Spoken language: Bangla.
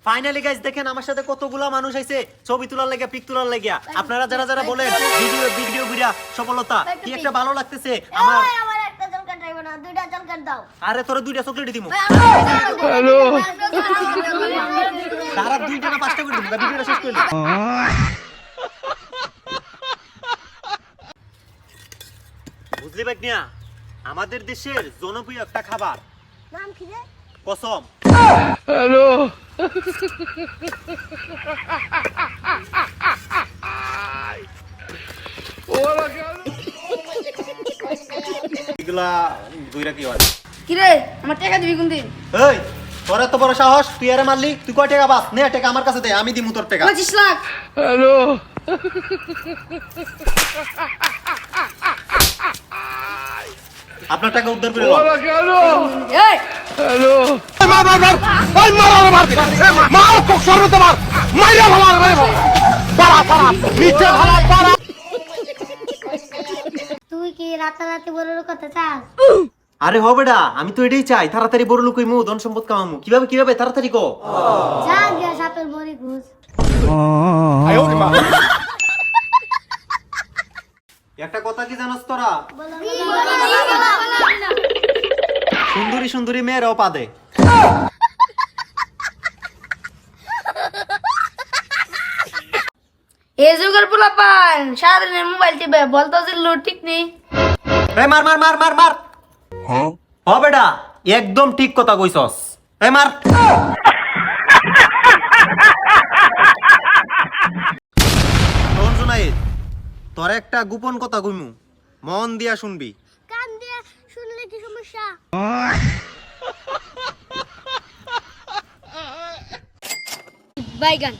ফাইনালি গাইস দেখেন আমার সাথে কতগুলা মানুষ আইছে ছবি তোলার লাগা পিক তোলার লাগা। আপনারা যারা যারা বলেন ভিডিও ভিডিও সফলতা কি একটা ভালো লাগতেছে আমার। আমার একটা চকলেট চাইবো না, দুইটা চকলেট দাও। আরে তোরে দুইটা চকলেট দিমু। হ্যালো তারা দুইটা না পাঁচটা করে দিমু, ভিডিওটা শেষ করে দিই। বুঝলি ভাইয়া, আমাদের দেশের জনপ্রিয় একটা খাবার নাম কি রে? কসম। হ্যালো এগুলা দুইটা কি হয়? কি রে আমার টাকা দিবি কোন দিন? এই তোর এত বড় সাহস, তুই আরে মারলি? তুই কয় টাকা বাস? নে টাকা আমার কাছে দে, আমি দিমু তোর টাকা। 25 লাখ। হ্যালো আপনার টাকা উদ্ধার করে দাও। ওরা কেন এই হ্যালো তুই কি রাতারাতি বড় লোক হতে চাস? আরে হবে না, আমি তো এটাই চাই, তাড়াতাড়ি বড় লোক হইমু, ধন সম্পদ কামামু। কিভাবে তাড়াতাড়ি কো। যা গিয়া সাপের বড়ি ঘুষ। একটা কথা কি জানোস তোরা? বলো সুন্দরী সুন্দরী মেয়েরাও পাদে। এই যুগের পোলাপান সারাদিন মোবাইল টিপে বলতো যে লো ঠিক নেই। এই মার মার মার মার মার। হবে না, একদম ঠিক কথা কইছস। এই মার। শোন জুনাইদ, তোর একটা গোপন কথা কইমু, মন দিয়া শুনবি। কান দিয়ে শুনলে কি সমস্যা? বাইগান